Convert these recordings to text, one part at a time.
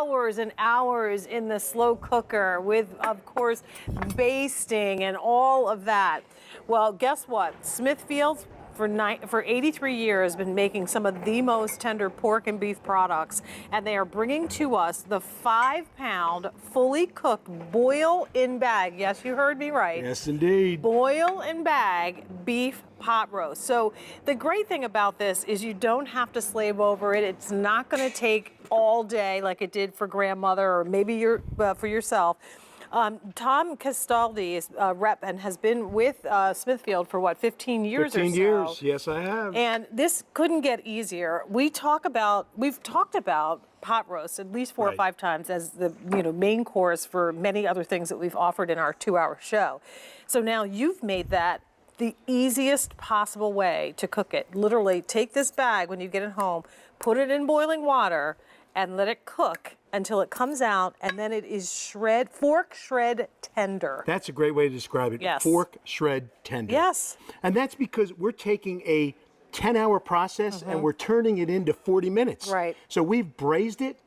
hours and hours in the slow cooker with, of course, basting and all of that. Well, guess what? Smithfield's for 83 years has been making some of the most tender pork and beef products, and they are bringing to us the 5-pound fully cooked boil in bag. Yes, you heard me right. Yes, indeed. Boil in bag beef pot roast. So the great thing about this is you don't have to slave over it. It's not going to take all day like it did for grandmother or maybe for yourself. Tom Castaldi is rep and has been with Smithfield for what, 15 years 15 or so. years, yes I have. And this couldn't get easier. We've talked about pot roast at least 4 or 5 times as the main course for many other things that we've offered in our 2-hour show. So now you've made that the easiest possible way to cook it. Literally take this bag when you get it home, put it in boiling water, and let it cook until it comes out, and then it is fork shred tender. That's a great way to describe it. Yes. Fork shred tender. Yes. And that's because we're taking a 10-hour process and we're turning it into 40 minutes. Right. So we've braised it,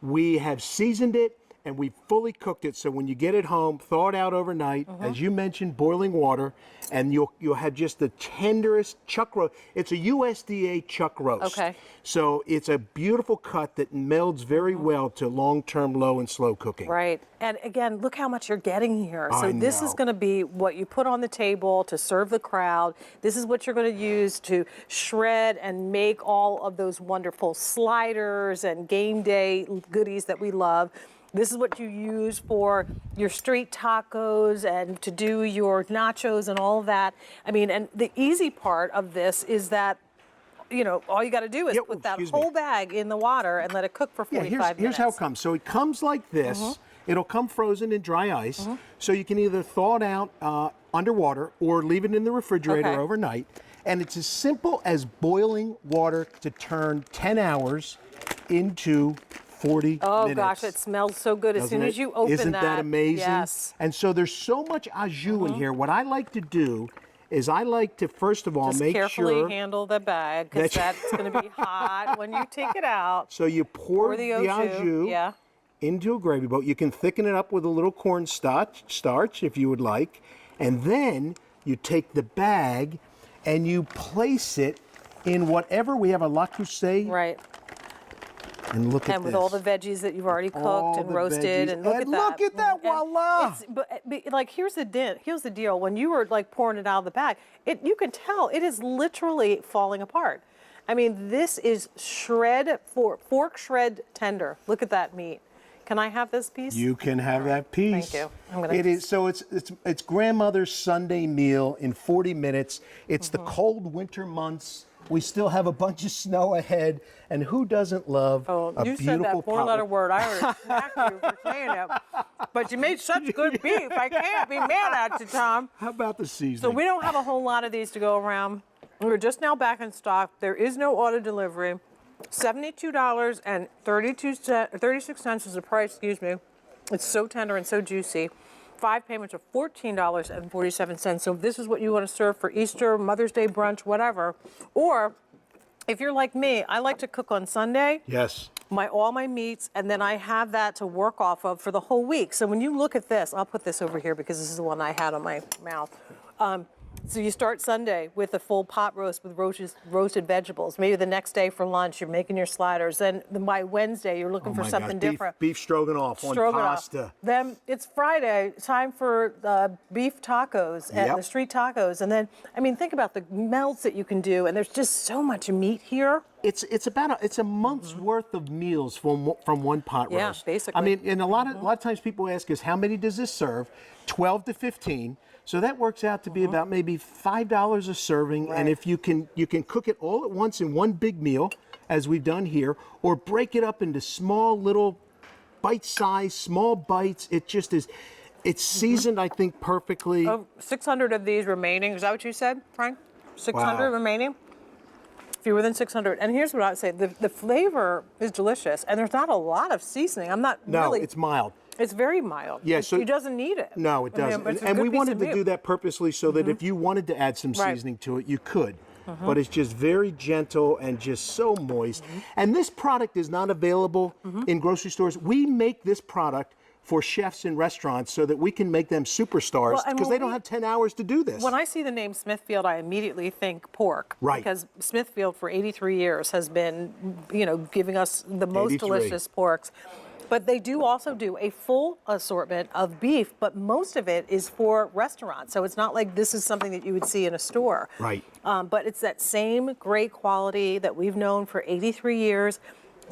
we have seasoned it, and we've fully cooked it. So when you get it home, thaw it out overnight, as you mentioned, boiling water, and you'll have just the tenderest chuck roast. It's a USDA chuck roast. Okay. So it's a beautiful cut that melds very well to long-term low and slow cooking. Right. And again, look how much you're getting here. So I this is know. going to be what you put on the table to serve the crowd. This is what you're going to use to shred and make all of those wonderful sliders and game day goodies that we love. This is what you use for your street tacos and to do your nachos and all of that. I mean, and the easy part of this is that, all you got to do is put that whole bag in the water and let it cook for 45 minutes. Here's how it comes. So it comes like this. It'll come frozen in dry ice. So you can either thaw it out underwater or leave it in the refrigerator overnight. And it's as simple as boiling water to turn 10 hours into 40 minutes. Oh gosh, it smells so good as soon as you open that. Isn't that amazing? Yes. And so there's so much au jus in here. What I like to do is I like to, first of all, Just make carefully handle the bag because that's going to be hot when you take it out. So you pour the au jus into a gravy boat. You can thicken it up with a little corn starch if you would like. And then you take the bag and you place it in whatever, we have a La Crusade. Right. And look at this. And with all the veggies that you've already cooked and roasted, and look at that. Voila! But like, here's the deal. When you were like pouring it out of the bag, you can tell it is literally falling apart. I mean, this is fork shred tender. Look at that meat. Can I have this piece? You can have that piece. Thank you. It is so it's grandmother's Sunday meal in 40 minutes. It's the cold winter months. We still have a bunch of snow ahead, and who doesn't love a beautiful you said that four-letter word. I already smacked you for saying it. But you made such good beef. I can't be mad at you, Tom. How about the seasoning? So we don't have a whole lot of these to go around. We're just now back in stock. There is no auto delivery. $72.36 is the price, excuse me. It's so tender and so juicy. 5 payments of $14.47. So if this is what you want to serve for Easter, Mother's Day brunch, whatever. Or if you're like me, I like to cook on Sunday. Yes. All my meats, and then I have that to work off of for the whole week. So when you look at this, I'll put this over here because this is the one I had on my mouth. So you start Sunday with a full pot roast with roasted vegetables. Maybe the next day for lunch, you're making your sliders. Then by Wednesday, you're looking for something different. Beef stroganoff on pasta. Then it's Friday, time for beef tacos and the street tacos. And then, I mean, think about the melts that you can do. And there's just so much meat here. It's a month's worth of meals from one pot roast. Yeah, basically. I mean, and a lot of times people ask us, how many does this serve? 12 to 15. So that works out to be about maybe $5 a serving. Right. And if you can cook it all at once in one big meal, as we've done here, or break it up into small little bite-sized, small bites, it just is. It's seasoned, I think, perfectly. 600 of these remaining. Is that what you said, Frank? 600 remaining? Fewer than 600. And here's what I would say. The flavor is delicious, and there's not a lot of seasoning. No, it's mild. It's very mild. Yeah, so it doesn't need it. No, it doesn't. I mean, and we wanted to do that purposely so that if you wanted to add some seasoning to it, you could. but it's just very gentle and just so moist. And this product is not available in grocery stores. We make this product for chefs in restaurants so that we can make them superstars because they don't have 10 hours to do this. When I see the name Smithfield, I immediately think pork. Right. Because Smithfield for 83 years has been, giving us the most 83. delicious porks. But they do also do a full assortment of beef, but most of it is for restaurants. So it's not like this is something that you would see in a store. Right. But it's that same great quality that we've known for 83 years.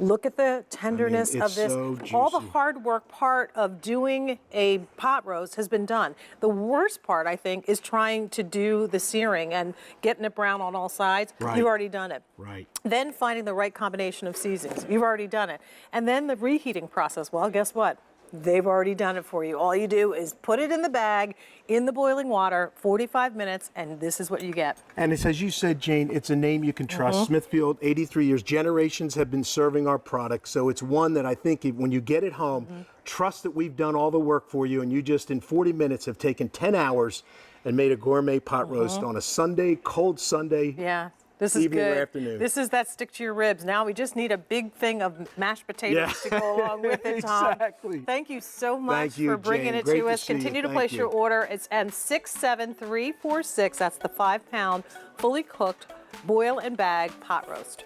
Look at the tenderness of this. So all the juicy. hard work part of doing a pot roast has been done. The worst part, I think, is trying to do the searing and getting it brown on all sides. Right. You've already done it. Right. Then finding the right combination of seasonings. You've already done it. And then the reheating process. Well, guess what? They've already done it for you. All you do is put it in the bag, in the boiling water, 45 minutes, and this is what you get. And it's, as you said, Jane, it's a name you can trust. Smithfield, 83 years, generations have been serving our product. So it's one that I think when you get it home, trust that we've done all the work for you, and you just in 40 minutes have taken 10 hours and made a gourmet pot roast on a Sunday, cold Sunday. Yeah. This is Evening or good. afternoon. This is that stick to your ribs. Now we just need a big thing of mashed potatoes to go along with it, Tom. Exactly. Thank you so much Thank you, for bringing Jane. it Great to to us. see you. Continue to Thank place you. your order. It's at 67346. That's the 5-pound, fully cooked, boil and bag pot roast.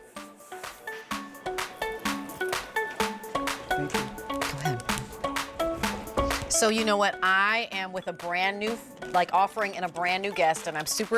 Thank you. Go ahead. So you know what? I am with a brand new, offering and a brand new guest, and I'm super